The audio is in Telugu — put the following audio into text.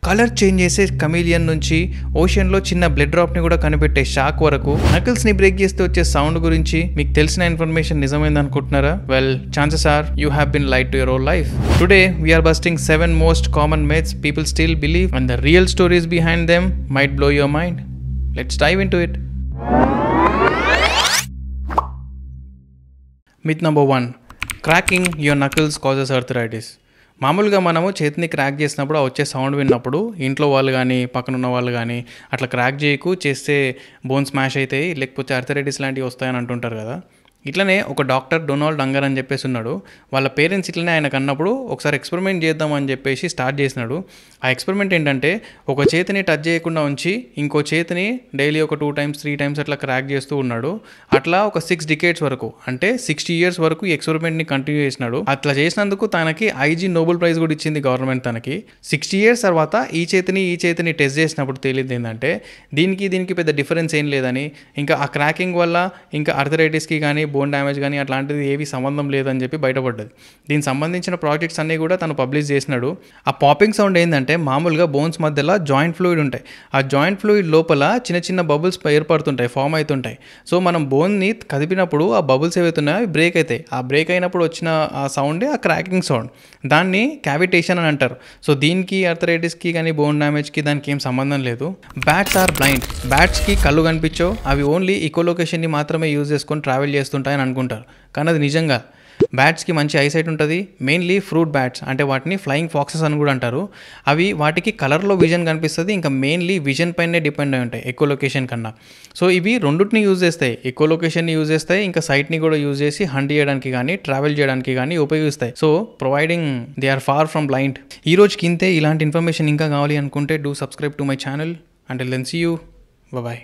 కలర్ చేంజ్ చేసే కమీలియన్ నుంచి ఓషన్లో చిన్న బ్లడ్ డ్రాప్ని కూడా కనిపెట్టే షాక్ వరకు నకిల్స్ని బ్రేక్ చేస్తే వచ్చే సౌండ్ గురించి మీకు తెలిసిన ఇన్ఫర్మేషన్ నిజమైంది అనుకుంటున్నారా? Well, chances are you have been lied to your own life. Today we're busting 7 most common myths people still believe and the real stories behind them might blow your mind. Let's dive into it. Myth number 1. Cracking your knuckles causes arthritis. మామూలుగా మనము చేతిని క్రాక్ చేసినప్పుడు వచ్చే సౌండ్ విన్నప్పుడు ఇంట్లో వాళ్ళు కానీ పక్కన ఉన్న వాళ్ళు కానీ అట్లా క్రాక్ చేయకు చేస్తే బోన్ స్మాష్ అవుతాయి లేకపోతే ఆర్థరైటిస్ లాంటివి వస్తాయని అంటుంటారు కదా. ఇట్లనే ఒక డాక్టర్ డొనాల్డ్ డంగర్ అని చెప్పేసి ఉన్నాడు. వాళ్ళ పేరెంట్స్ ఇట్లనే ఆయనకు అన్నప్పుడు ఒకసారి ఎక్స్పెరిమెంట్ చేద్దామని చెప్పేసి స్టార్ట్ చేసినాడు. ఆ ఎక్స్పెరిమెంట్ ఏంటంటే ఒక చేతిని టచ్ చేయకుండా ఉంచి ఇంకో చేతిని డైలీ ఒక 2 times 3 times అట్లా క్రాక్ చేస్తూ ఉన్నాడు. అట్లా ఒక 6 decades వరకు, అంటే 60 years వరకు ఈ ఎక్స్పెరిమెంట్ని కంటిన్యూ చేసినాడు. అట్లా చేసినందుకు తనకి IG నోబెల్ ప్రైజ్ కూడా ఇచ్చింది గవర్నమెంట్ తనకి. 60 years తర్వాత ఈ చేతిని టెస్ట్ చేసినప్పుడు తేలింది ఏంటంటే దీనికి పెద్ద డిఫరెన్స్ ఏం లేదని, ఇంకా ఆ క్రాకింగ్ వల్ల ఇంకా ఆర్థరైటిస్కి కానీ బోన్ డ్యామేజ్ కానీ అట్లాంటిది ఏవి సంబంధం లేదని చెప్పి బయటపడ్డది. దీనికి సంబంధించిన ప్రాజెక్ట్స్ అన్నీ కూడా తను పబ్లిష్ చేసినాడు. ఆ పాపింగ్ సౌండ్ ఏంటంటే మామూలుగా బోన్స్ మధ్యలో జాయింట్ ఫ్లూయిడ్ ఉంటాయి. ఆ జాయింట్ ఫ్లూయిడ్ లోపల చిన్న చిన్న బబుల్స్ ఏర్పడుతుంటాయి, ఫామ్ అవుతుంటాయి. సో మనం బోన్ని కదిపినప్పుడు ఆ బబుల్స్ ఏవైతున్నాయో అవి బ్రేక్ అవుతాయి. ఆ బ్రేక్ అయినప్పుడు వచ్చిన ఆ సౌండే ఆ క్రాకింగ్ సౌండ్. దాన్ని క్యావిటేషన్ అని అంటారు. సో దీనికి ఆర్థరైటిస్కి కానీ బోన్ డ్యామేజ్కి దానికి ఏం సంబంధం లేదు. Bats are blind. బ్యాట్స్కి కళ్ళు కనిపించవు, అవి ఓన్లీ ఈకోలొకేషన్ని మాత్రమే యూజ్ చేసుకొని ట్రావెల్ చేస్తుంటాయని అనుకుంటారు. కానీ అది నిజంగా బ్యాట్స్కి మంచి ఐసైట్ ఉంటుంది. మెయిన్లీ ఫ్రూట్ బ్యాట్స్, అంటే వాటిని ఫ్లయింగ్ ఫాక్సెస్ అని కూడా అంటారు. అవి వాటికి కలర్లో విజన్ కనిపిస్తుంది, ఇంకా మెయిన్లీ విజన్ పైనే డిపెండ్ అయి ఉంటాయి ఎకోలొకేషన్ కన్నా. సో ఇవి రెండుటిని యూజ్ చేస్తాయి, ఎకోలొకేషన్ని యూజ్ చేస్తాయి, ఇంకా సైట్ని కూడా యూజ్ చేసి హంట్ చేయడానికి కానీ ట్రావెల్ చేయడానికి కానీ ఉపయోగిస్తాయి. So providing they are far from blind. ఈ రోజుకి ఇంతే. ఇలాంటి ఇన్ఫర్మేషన్ ఇంకా కావాలి అనుకుంటే do subscribe to my channel. Until then see you. Bye.